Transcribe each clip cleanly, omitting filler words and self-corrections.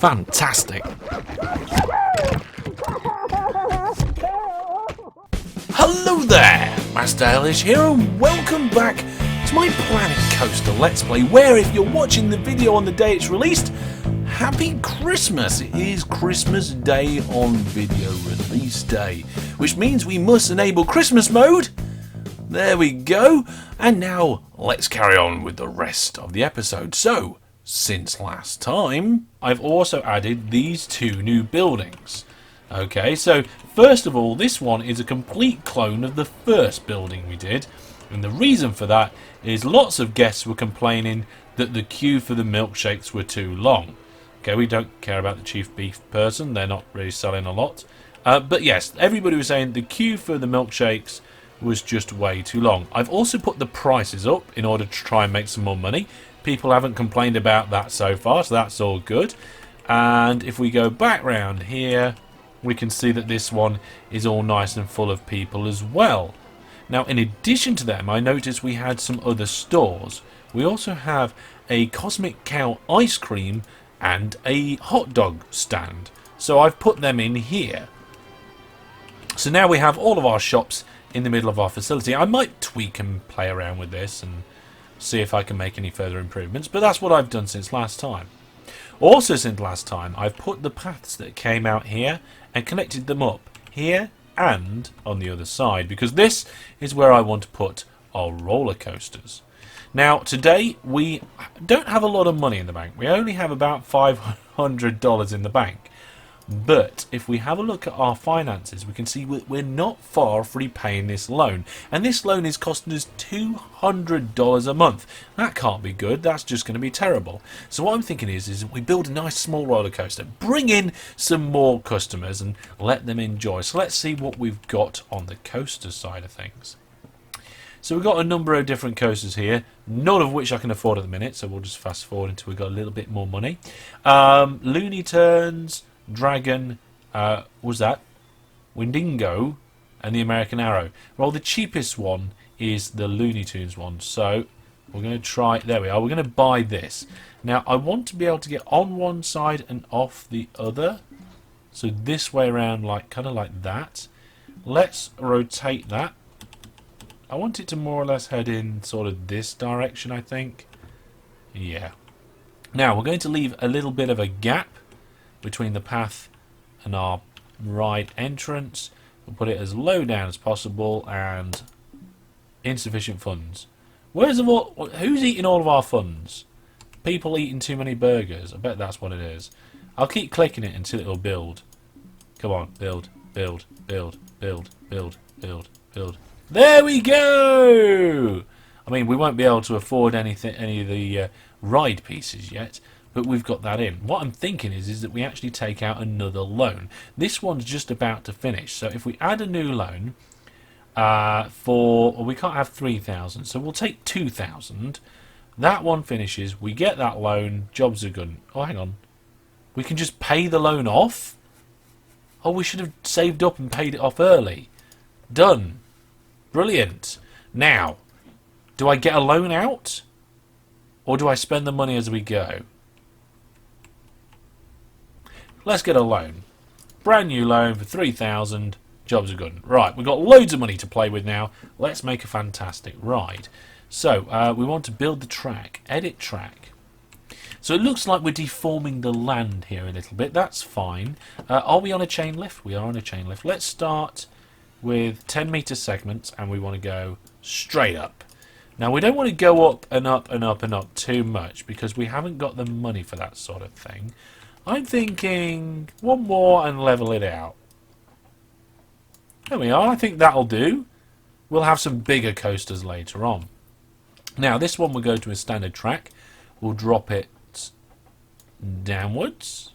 Fantastic. Hello there, Master Hellish here, and welcome back to my Planet Coaster Let's Play, where if you're watching the video on the day it's released, Happy Christmas! It is Christmas Day on video release day, which means we must enable Christmas mode. There we go. And now let's carry on with the rest of the episode. So, since last time, I've also added these two new buildings. Okay, so first of all, this one is a complete clone of the first building we did. And the reason for that is lots of guests were complaining that the queue for the milkshakes were too long. Okay, we don't care about the chief beef person, they're not really selling a lot. But yes, everybody was saying the queue for the milkshakes was just way too long. I've also put the prices up in order to try and make some more money. People haven't complained about that so far, so that's all good. And if we go back round here, we can see that this one is all nice and full of people as well. Now, in addition to them, I noticed we had some other stores. We also have a Cosmic Cow ice cream and a hot dog stand. So I've put them in here. So now we have all of our shops in the middle of our facility. I might tweak and play around with this and see if I can make any further improvements, but that's what I've done since last time. Also since last time, I've put the paths that came out here and connected them up here and on the other side, because this is where I want to put our roller coasters. Now today we don't have a lot of money in the bank. We only have about $500 in the bank. But if we have a look at our finances, we can see we're not far from repaying this loan. And this loan is costing us $200 a month. That can't be good. That's just going to be terrible. So what I'm thinking is we build a nice small roller coaster, bring in some more customers and let them enjoy. So let's see what we've got on the coaster side of things. So we've got a number of different coasters here, none of which I can afford at the minute. So we'll just fast forward until we've got a little bit more money. Looney Turns, Dragon, was that Windingo, and the American Arrow. Well, the cheapest one is the Looney Tunes one, so we're going to try. There we are. We're going to buy this. Now, I want to be able to get on one side and off the other, so this way around, like kind of like that. Let's rotate that. I want it to more or less head in sort of this direction, I think. Yeah. Now, we're going to leave a little bit of a gap between the path and our ride entrance. We'll put it as low down as possible and insufficient funds. Who's eating all of our funds? People eating too many burgers. I bet that's what it is. I'll keep clicking it until it'll build. Come on, build, build, build, build, build, build, build. There we go! I mean, we won't be able to afford any of the ride pieces yet, but we've got that in. What I'm thinking is that we actually take out another loan. This one's just about to finish. So if we add a new loan we can't have 3,000, so we'll take 2,000. That one finishes. We get that loan. Jobs are good. Oh, hang on. We can just pay the loan off? Oh, we should have saved up and paid it off early. Done. Brilliant. Now, do I get a loan out? Or do I spend the money as we go? Let's get a loan. Brand new loan for 3,000. Jobs are good. Right, we've got loads of money to play with now. Let's make a fantastic ride. So, we want to build the track. Edit track. So it looks like we're deforming the land here a little bit. That's fine. Are we on a chain lift? We are on a chain lift. Let's start with 10-meter segments, and we want to go straight up. Now, we don't want to go up and up and up and up too much because we haven't got the money for that sort of thing. I'm thinking one more and level it out. There we are. I think that'll do. We'll have some bigger coasters later on. Now, this one will go to a standard track. We'll drop it downwards.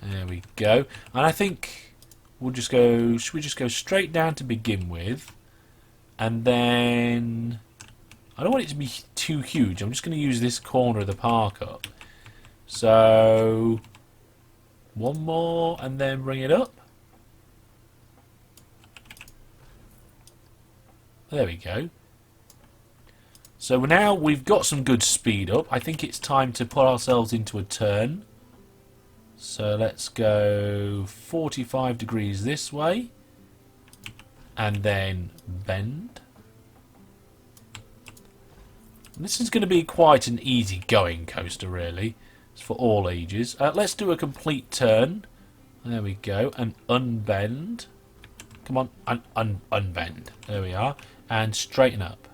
There we go. And I think we'll just go... Should we just go straight down to begin with? And then... I don't want it to be too huge. I'm just going to use this corner of the park up. So, one more and then bring it up. There we go. So now we've got some good speed up. I think it's time to put ourselves into a turn. So let's go 45 degrees this way. And then bend. And this is going to be quite an easy going coaster, really. It's for all ages. Let's do a complete turn. There we go. And unbend. Come on. Unbend. There we are. And straighten up.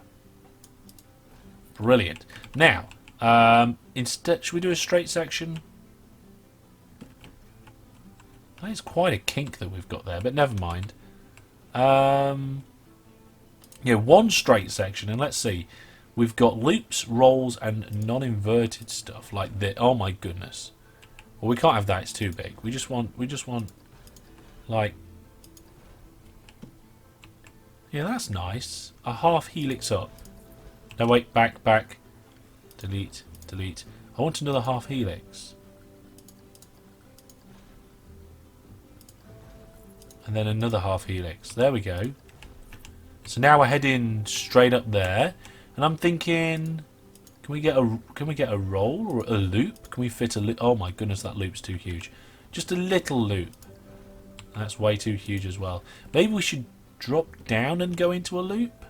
Brilliant. Now, instead, should we do a straight section? That is quite a kink that we've got there, but never mind. Yeah, one straight section, and let's see. We've got loops, rolls, and non-inverted stuff like this. Oh my goodness. Well, we can't have that. It's too big. We just want like. Yeah, that's nice. A half helix up. No, wait, back. Delete. I want another half helix. And then another half helix. There we go. So now we're heading straight up there. And I'm thinking, can we get a roll or a loop? Can we fit a loop? Oh my goodness, that loop's too huge. Just a little loop. That's way too huge as well. Maybe we should drop down and go into a loop?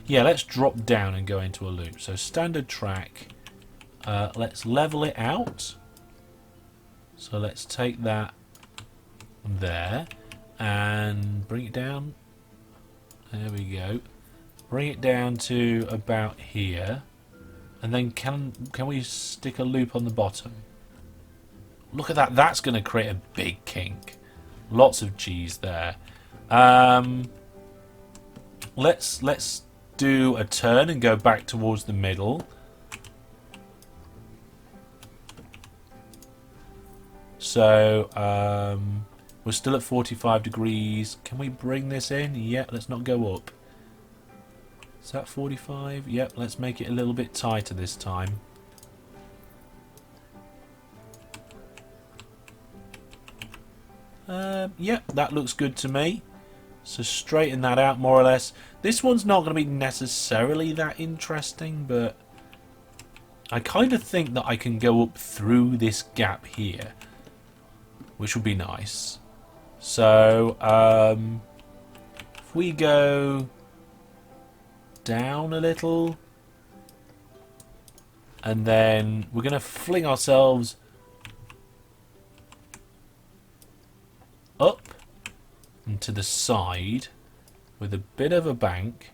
Yeah, let's drop down and go into a loop. So standard track. Let's level it out. So let's take that there and bring it down. There we go. Bring it down to about here. And then can we stick a loop on the bottom? Look at that. That's going to create a big kink. Lots of G's there. Let's do a turn and go back towards the middle. So we're still at 45 degrees. Can we bring this in? Yeah, let's not go up. Is that 45? Yep, let's make it a little bit tighter this time. Yep, that looks good to me. So straighten that out more or less. This one's not going to be necessarily that interesting, but I kind of think that I can go up through this gap here, which would be nice. So if we go down a little, and then we're going to fling ourselves up and to the side with a bit of a bank,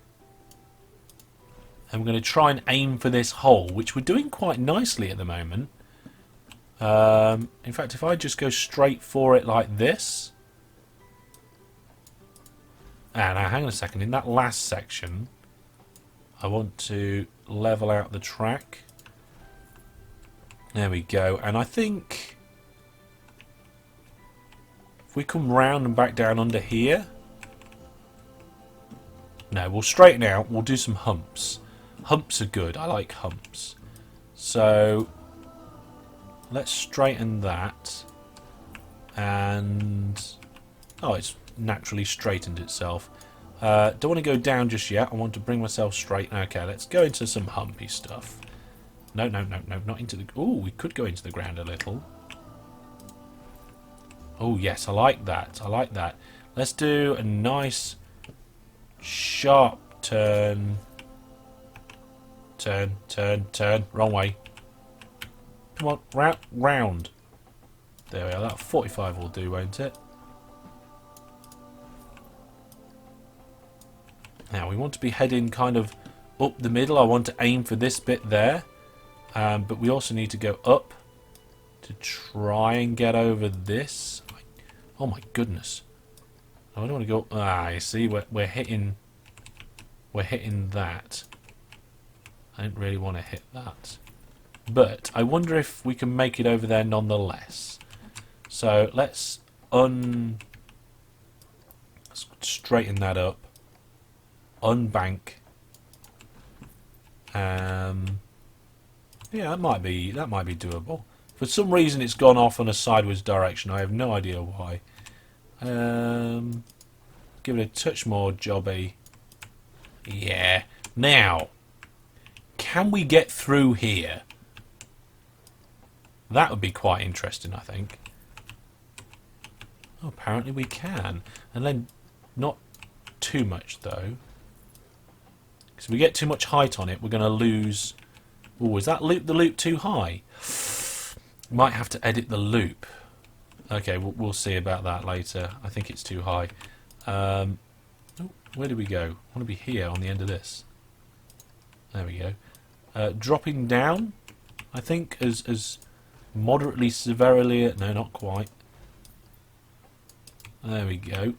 and we're going to try and aim for this hole, which we're doing quite nicely at the moment. In fact, if I just go straight for it like this. Now hang on a second, in that last section I want to level out the track. There we go. And I think if we come round and back down under here. No, we'll straighten out. We'll do some humps. Humps are good. I like humps. So let's straighten that. And oh, it's naturally straightened itself. Don't want to go down just yet. I want to bring myself straight. Okay, let's go into some humpy stuff. No, not into the... Oh, we could go into the ground a little. Oh, yes, I like that. I like that. Let's do a nice sharp turn. Turn. Wrong way. Come on, round. There we are. That 45 will do, won't it? Now, we want to be heading kind of up the middle. I want to aim for this bit there. But we also need to go up to try and get over this. Oh, my goodness. I don't want to go... Ah, you see, we're hitting that. I don't really want to hit that. But I wonder if we can make it over there nonetheless. So let's straighten that up. Unbank. Yeah, that might be doable. For some reason, it's gone off on a sideways direction. I have no idea why. Give it a touch more jobby. Yeah. Now, can we get through here? That would be quite interesting, I think. Oh, apparently we can. And then not too much, though. Because if we get too much height on it, we're going to lose... Oh, is that the loop too high? Might have to edit the loop. Okay, we'll see about that later. I think it's too high. Oh, where do we go? I want to be here on the end of this. There we go. Dropping down, I think, as moderately severely... No, not quite. There we go.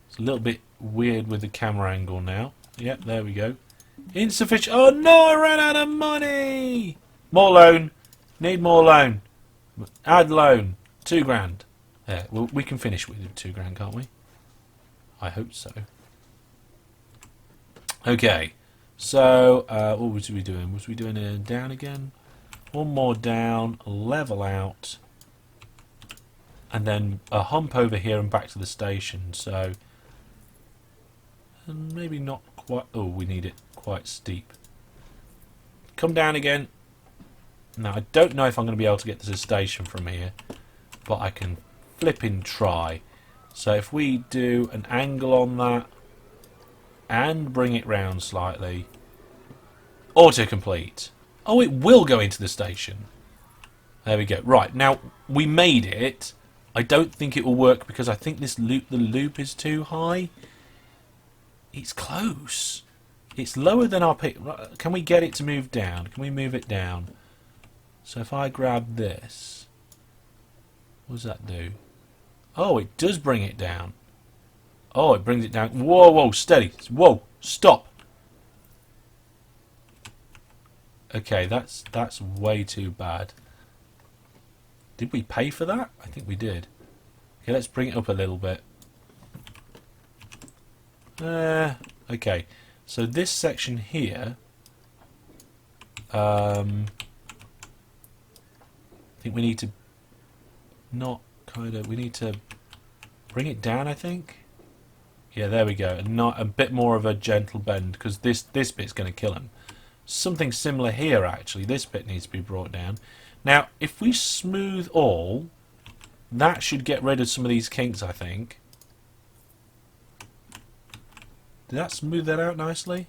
It's a little bit weird with the camera angle now. Yep, there we go. Insufficient. Oh no, I ran out of money! More loan. Need more loan. Add loan. 2 grand. There, well, we can finish with 2 grand, can't we? I hope so. Okay. So, what was we doing? Was we doing it down again? One more down. Level out. And then a hump over here and back to the station. So, and maybe not quite... Oh, we need it quite steep. Come down again. Now, I don't know if I'm going to be able to get to the station from here, but I can flipping try. So if we do an angle on that and bring it round slightly, autocomplete. Oh, it will go into the station. There we go. Right, now we made it. I don't think it will work because I think this loop, the loop is too high. It's close. It's lower than our pick. Can we get it to move down? Can we move it down? So if I grab this, what does that do? Oh, it does bring it down. Oh, it brings it down. Whoa, whoa, steady. Whoa, stop. Okay, that's way too bad. Did we pay for that? I think we did. Okay, let's bring it up a little bit. Okay, so this section here, I think we need to we need to bring it down, I think. Yeah, there we go. And not a bit more of a gentle bend, because this bit's going to kill him. Something similar here, actually. This bit needs to be brought down. Now, if we smooth all, that should get rid of some of these kinks, I think. Did that smooth that out nicely?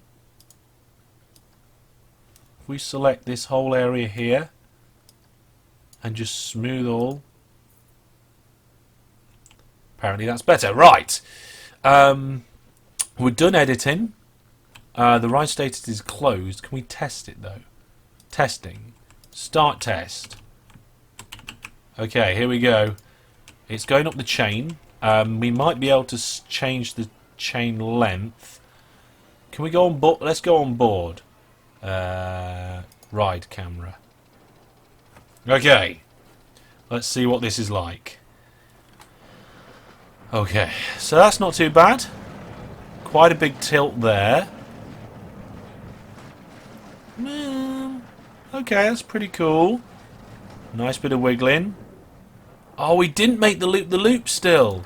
If we select this whole area here and just smooth all, apparently that's better. Right. We're done editing. The ride status is closed. Can we test it though? Testing. Start test. Okay, here we go. It's going up the chain. We might be able to change the chain length. Can we go on board? Let's go on board. Ride camera. Okay. Let's see what this is like. Okay, so that's not too bad. Quite a big tilt there. Okay, that's pretty cool. Nice bit of wiggling. Oh, we didn't make the loop still.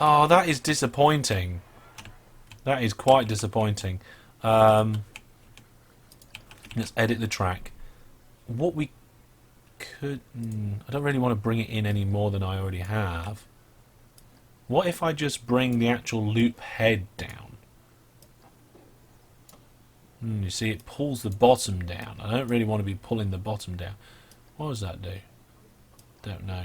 Oh, that is disappointing. That is quite disappointing. Let's edit the track. What we could... I don't really want to bring it in any more than I already have. What if I just bring the actual loop head down? You see, it pulls the bottom down. I don't really want to be pulling the bottom down. What does that do? Don't know.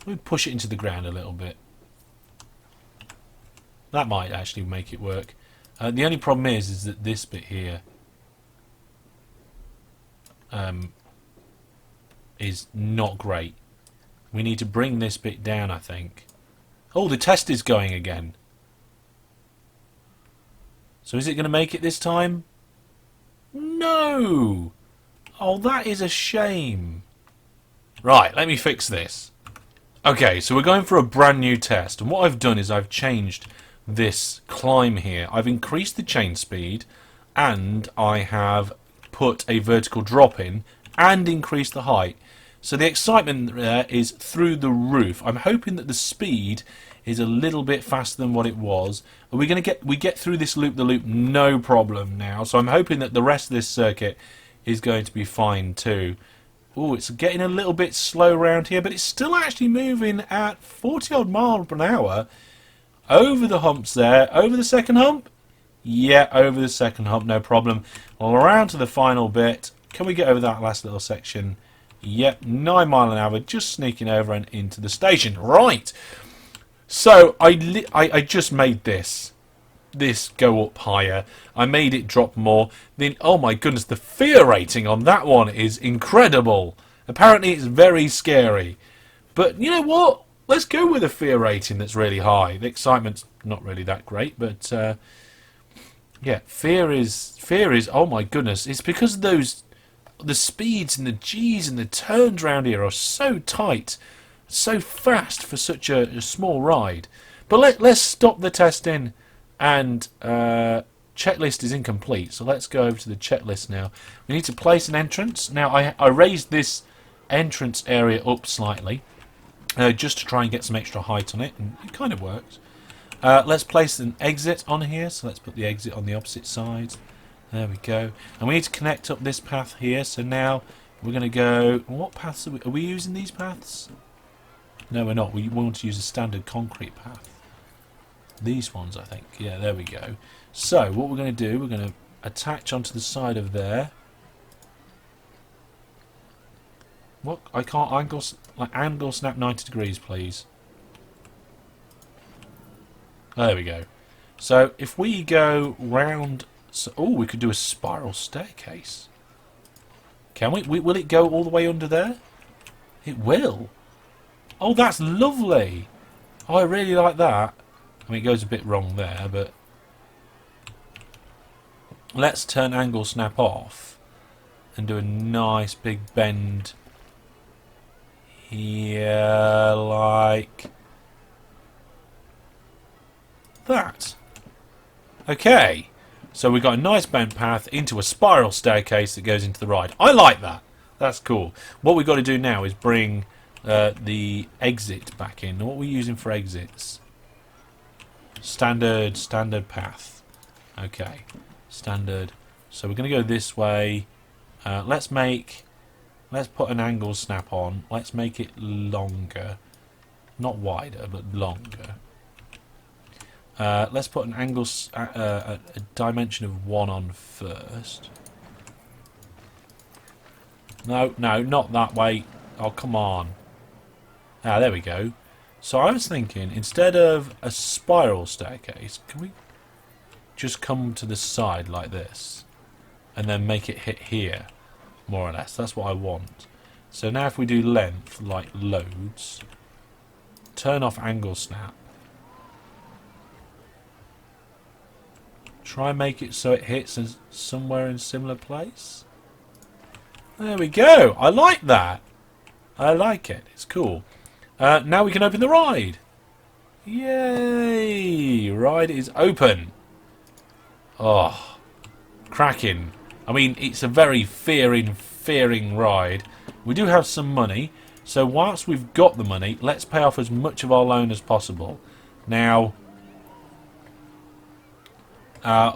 Let me push it into the ground a little bit. That might actually make it work. The only problem is that this bit here is not great. We need to bring this bit down, I think. Oh, the test is going again. So is it going to make it this time? No! Oh, that is a shame. Right, let me fix this. Okay, so we're going for a brand new test. And what I've done is I've changed this climb here. I've increased the chain speed and I have put a vertical drop in and increased the height. So the excitement there is through the roof. I'm hoping that the speed is a little bit faster than what it was. Are we going to get through this loop the loop no problem now. So I'm hoping that the rest of this circuit is going to be fine too. Oh, it's getting a little bit slow around here, but it's still actually moving at 40 odd miles per hour over the humps there. Over the second hump? Yeah, over the second hump, no problem. Well, around to the final bit. Can we get over that last little section? Yep, 9 mile an hour, just sneaking over and into the station. Right. So I just made this go up higher. I made it drop more. Then, oh my goodness, the fear rating on that one is incredible. Apparently it's very scary. But you know what? Let's go with a fear rating that's really high. The excitement's not really that great, but yeah, fear is oh my goodness. It's because the speeds and the G's and the turns around here are so tight, so fast for such a small ride. But let's stop the testing. And checklist is incomplete, so let's go over to the checklist now. We need to place an entrance. Now I raised this entrance area up slightly just to try and get some extra height on it, and it kind of works. Let's place an exit on here, so let's put the exit on the opposite side. There we go. And we need to connect up this path here, so now we're going to go... What paths are we using these paths? No, we're not. We want to use a standard concrete path. These ones, I think. Yeah, there we go. So, what we're going to do, we're going to attach onto the side of there. What? I can't angle snap 90 degrees, please. There we go. So, if we go round... So, oh, we could do a spiral staircase. Can we? Will it go all the way under there? It will. Oh, that's lovely. Oh, I really like that. I mean, it goes a bit wrong there, but let's turn angle snap off and do a nice big bend here, like that. Okay, so we've got a nice bent path into a spiral staircase that goes into the ride. I like that. That's cool. What we've got to do now is bring the exit back in. What are we using for exits? Standard path. Okay, standard. So we're going to go this way. Let's put an angle snap on. Let's make it longer, not wider, but longer. Let's put an angle, a dimension of 1 on first. No, not that way. Oh, come on. Ah, there we go. So I was thinking, instead of a spiral staircase, can we just come to the side like this and then make it hit here, more or less? That's what I want. So now if we do length, like loads, turn off angle snap, try and make it so it hits somewhere in similar place. There we go. I like that. I like it. It's cool. Now we can open the ride. Yay! Ride is open. Oh, cracking. I mean, it's a very fearing ride. We do have some money, so whilst we've got the money, let's pay off as much of our loan as possible. Now,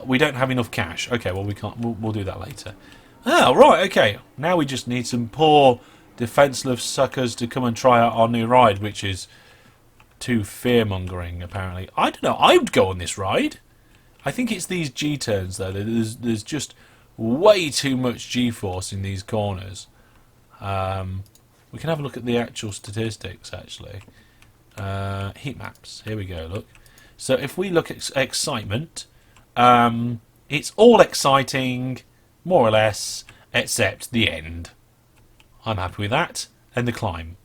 we don't have enough cash. Okay, well we can't. We'll do that later. Ah, right. Okay. Now we just need some poor, defenseless suckers to come and try out our new ride, which is too fear-mongering, apparently. I don't know. I would go on this ride. I think it's these G-turns, though. There's just way too much G-force in these corners. We can have a look at the actual statistics, actually. Heat maps. Here we go, look. So if we look at excitement, it's all exciting, more or less, except the end. I'm happy with that. And the climb.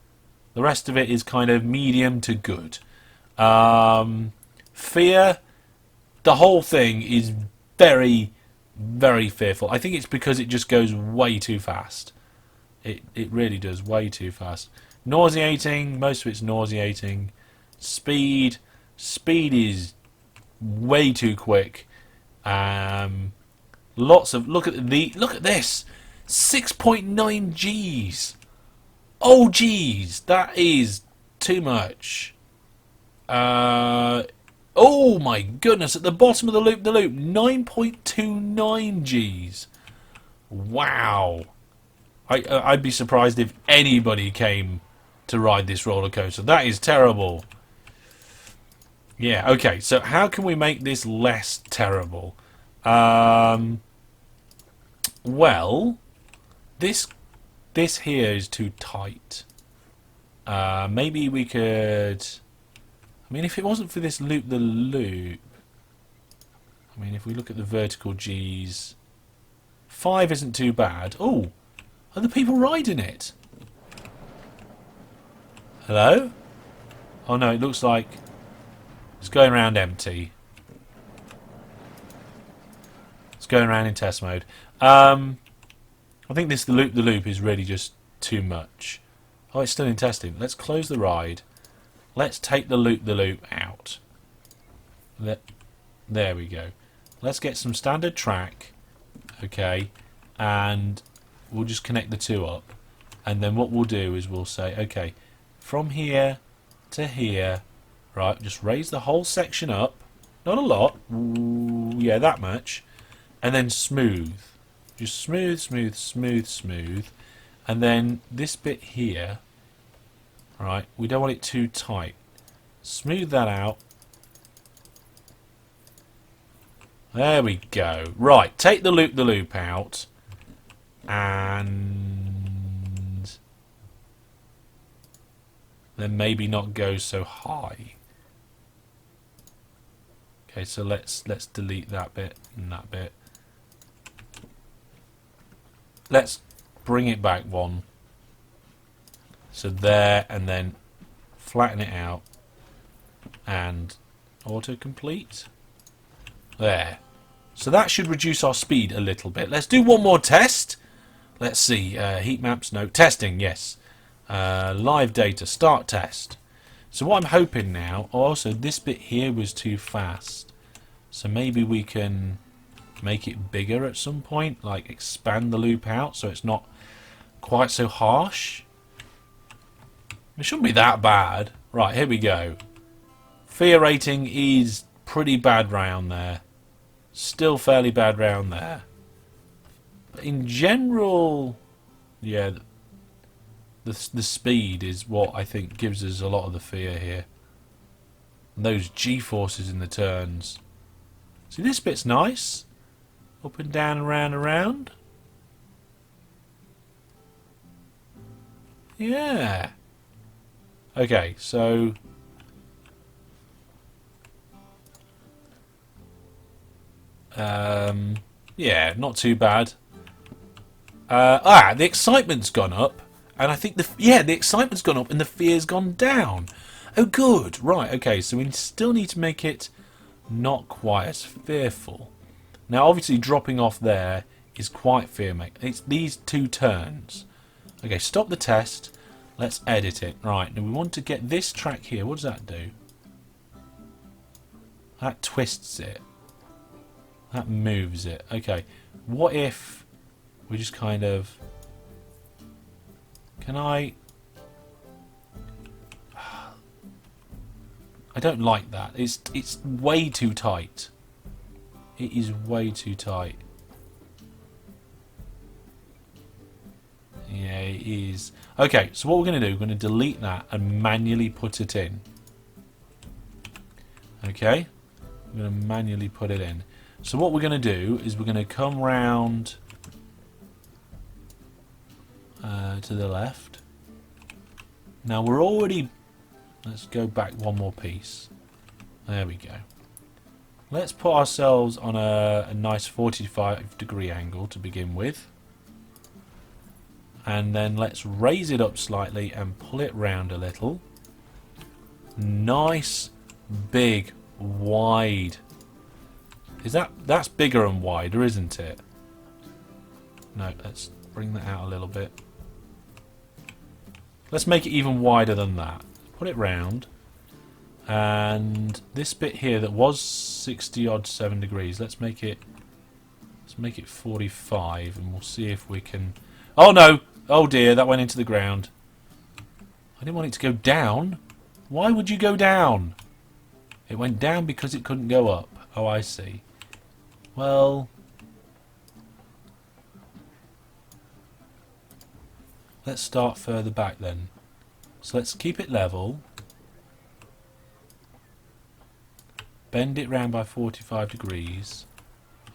The rest of it is kind of medium to good. Fear, the whole thing is very, very fearful. I think it's because it just goes way too fast. It really does, way too fast. Nauseating, most of it's nauseating. Speed is way too quick. Lots of look at this, 6.9 Gs. Oh geez, that is too much. Oh my goodness, at the bottom of the loop, 9.29 Gs. Wow. I'd be surprised if anybody came to ride this roller coaster. That is terrible. Yeah, okay. So how can we make this less terrible? Well, this here is too tight. Maybe we could... I mean, if it wasn't for this loop-the-loop... I mean, if we look at the vertical G's... 5 isn't too bad. Oh, are the people riding it? Hello? Oh no, it looks like it's going around empty. It's going around in test mode. I think the loop is really just too much. Oh, it's still in testing. Let's close the ride. Let's take the loop out. There we go. Let's get some standard track. Okay, and we'll just connect the two up, and then what we'll do is we'll say, okay, from here to here, right, just raise the whole section up, not a lot, yeah, that much, and then smooth, just smooth, and then this bit here, right, we don't want it too tight, smooth that out. There we go. Right, take the loop out, and then maybe not go so high. Okay, so let's delete that bit and that bit. Let's bring it back one. So there, and then flatten it out and autocomplete. There. So that should reduce our speed a little bit. Let's do one more test. Let's see. Heat maps, no. Testing, yes. Live data, start test. So what I'm hoping now, also this bit here was too fast. So maybe we can make it bigger at some point, like expand the loop out so it's not quite so harsh. It shouldn't be that bad. Right, here we go. Fear rating is pretty bad round there. Still fairly bad round there. But in general, yeah, the speed is what I think gives us a lot of the fear here. And those G-forces in the turns. See, this bit's nice. Up and down, around, around. Yeah. Okay, so... yeah, not too bad. The excitement's gone up, and I think the excitement's gone up and the fear's gone down. Oh, good. Right. Okay. So we still need to make it not quite as fearful. Now, obviously, dropping off there is quite fear-making. It's these two turns. Okay. Stop the test. Let's edit it. Right. Now we want to get this track here. What does that do? That twists it. That moves it. Okay. What if we just kind of... Can I don't like that. It's way too tight. It is way too tight. Yeah, it is. Okay, so what we're going to do, we're going to delete that and manually put it in. Okay? We're going to manually put it in. So what we're going to do is we're going to come round to the left. Now we're already... Let's go back one more piece. There we go. Let's put ourselves on a nice 45-degree angle to begin with. And then let's raise it up slightly and pull it round a little. Nice, big, wide. That's bigger and wider, isn't it? No, let's bring that out a little bit. Let's make it even wider than that. Put it round. And this bit here that was 7 degrees, let's make it 45, and we'll see if we can... Oh no! Oh dear, that went into the ground. I didn't want it to go down. Why would you go down? It went down because it couldn't go up. Oh, I see. Well... Let's start further back then. So let's keep it level. Bend it round by 45 degrees.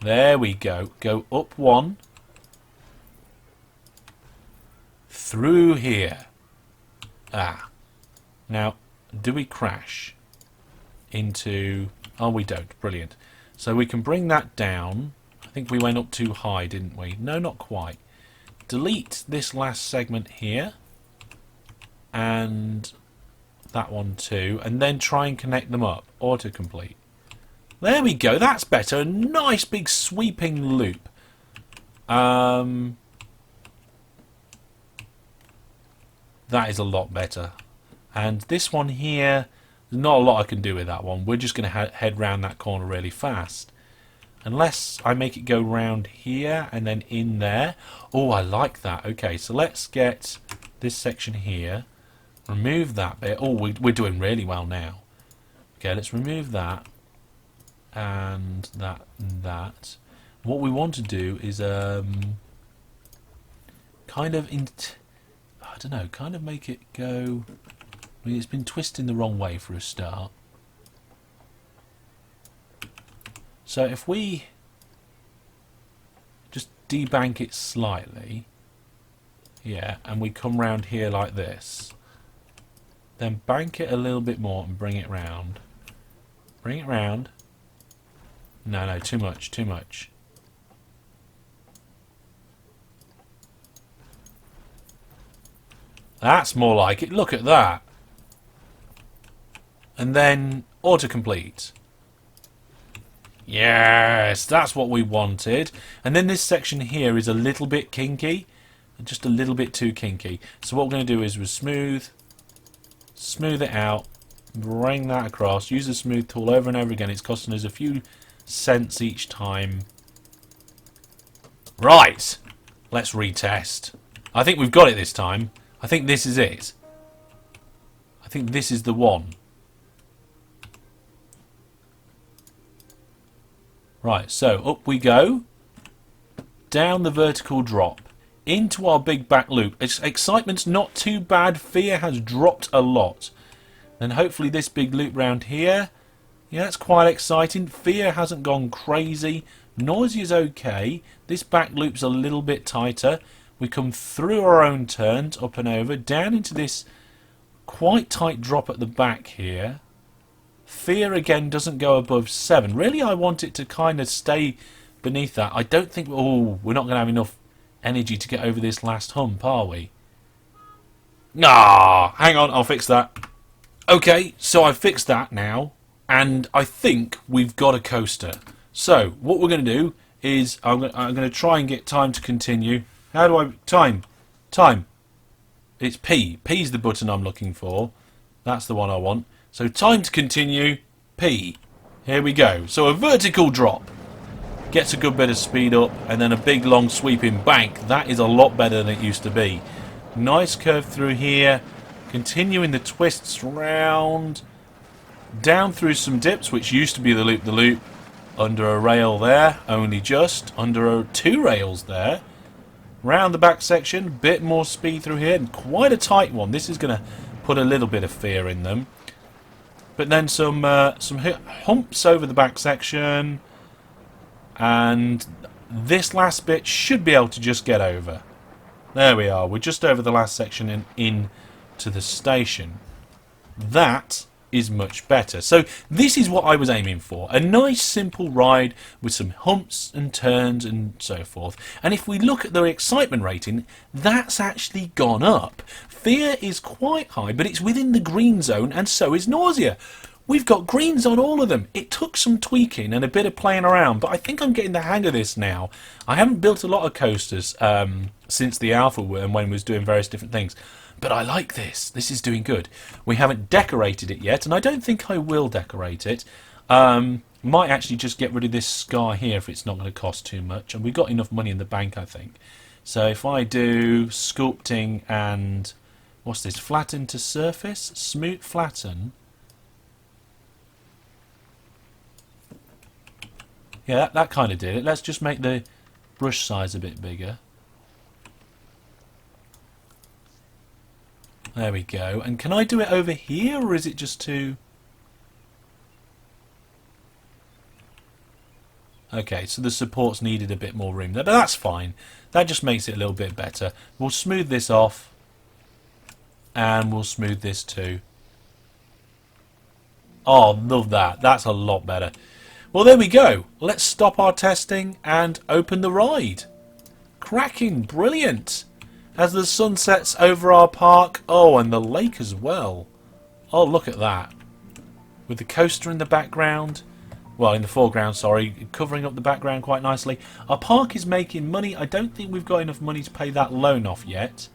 There we go. Go up one. Through here. Ah. Now, do we crash into... Oh, we don't. Brilliant. So we can bring that down. I think we went up too high, didn't we? No, not quite. Delete this last segment here. And that one too. And then try and connect them up. Autocomplete. There we go. That's better. A nice big sweeping loop. That is a lot better. And this one here, there's not a lot I can do with that one. We're just going to head round that corner really fast. Unless I make it go round here and then in there. Oh, I like that. Okay, so let's get this section here. Remove that bit. Oh, we're doing really well now. Okay, let's remove that. And that and that. What we want to do is kind of I don't know, kind of make it go. I mean, it's been twisting the wrong way for a start. So if we just debank it slightly, yeah, and we come round here like this, then bank it a little bit more and bring it round. Bring it round. No, too much, too much. That's more like it. Look at that. And then autocomplete. Yes, that's what we wanted. And then this section here is a little bit kinky. Just a little bit too kinky. So what we're going to do is we'll smooth it out, bring that across, use the smooth tool over and over again. It's costing us a few cents each time. Right, let's retest. I think we've got it this time. I think this is it. I think this is the one. Right, so up we go. Down the vertical drop. Into our big back loop. Excitement's not too bad. Fear has dropped a lot. Then hopefully this big loop round here. Yeah, that's quite exciting. Fear hasn't gone crazy. Nausea's okay. This back loop's a little bit tighter. We come through our own turns, up and over, down into this quite tight drop at the back here. Fear again doesn't go above 7. Really, I want it to kind of stay beneath that. I don't think... Oh, we're not going to have enough energy to get over this last hump, are we? Ah, hang on, I'll fix that. Okay, so I've fixed that now. And I think we've got a coaster. So, what we're going to do is... I'm going to try and get time to continue. How do I... Time. It's P. P's the button I'm looking for. That's the one I want. So time to continue, P. Here we go. So a vertical drop gets a good bit of speed up, and then a big long sweeping bank. That is a lot better than it used to be. Nice curve through here. Continuing the twists round. Down through some dips, which used to be the loop. Under a rail there, only just. Under 2 rails there. Round the back section, bit more speed through here. And quite a tight one. This is going to put a little bit of fear in them. But then some humps over the back section, and this last bit should be able to just get over. There we are. We're just over the last section and in to the station. That is much better. So this is what I was aiming for. A nice simple ride with some humps and turns and so forth. And if we look at the excitement rating, that's actually gone up. Fear is quite high, but it's within the green zone, and so is nausea. We've got greens on all of them. It took some tweaking and a bit of playing around, but I think I'm getting the hang of this now. I haven't built a lot of coasters since the alpha and when we was doing various different things. But I like this. This is doing good. We haven't decorated it yet, and I don't think I will decorate it. Might actually just get rid of this scar here if it's not going to cost too much. And we've got enough money in the bank, I think. So if I do sculpting and... What's this? Flatten to surface? Smooth flatten. Yeah, that kind of did it. Let's just make the brush size a bit bigger. There we go. And can I do it over here, or is it just too... Okay, so the supports needed a bit more room there, but that's fine. That just makes it a little bit better. We'll smooth this off, and we'll smooth this too. Oh, love that. That's a lot better. Well, there we go. Let's stop our testing and open the ride. Cracking, brilliant. As the sun sets over our park. Oh, and the lake as well. Oh, look at that. With the coaster in the background. Well, in the foreground, sorry, covering up the background quite nicely. Our park is making money. I don't think we've got enough money to pay that loan off yet.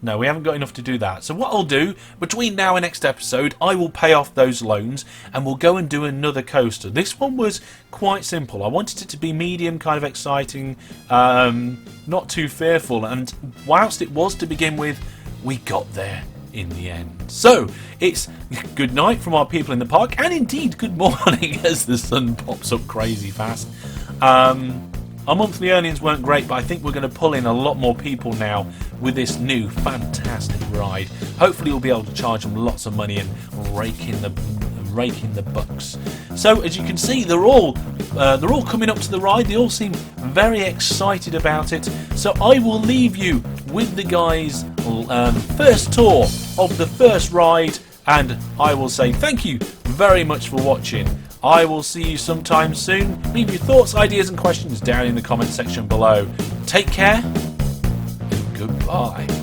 No, we haven't got enough to do that. So what I'll do, between now and next episode, I will pay off those loans and we'll go and do another coaster. This one was quite simple. I wanted it to be medium, kind of exciting, not too fearful. And whilst it was to begin with, we got there in the end. So it's good night from our people in the park, and indeed good morning as the sun pops up crazy fast. Our monthly earnings weren't great, but I think we're going to pull in a lot more people now with this new fantastic ride. Hopefully we'll be able to charge them lots of money and rake in the bucks. So as you can see, they're all coming up to the ride. They all seem very excited about it. So I will leave you with the guys' first tour of the first ride, and I will say thank you very much for watching. I will see you sometime soon. Leave your thoughts, ideas and questions down in the comment section below. Take care and goodbye.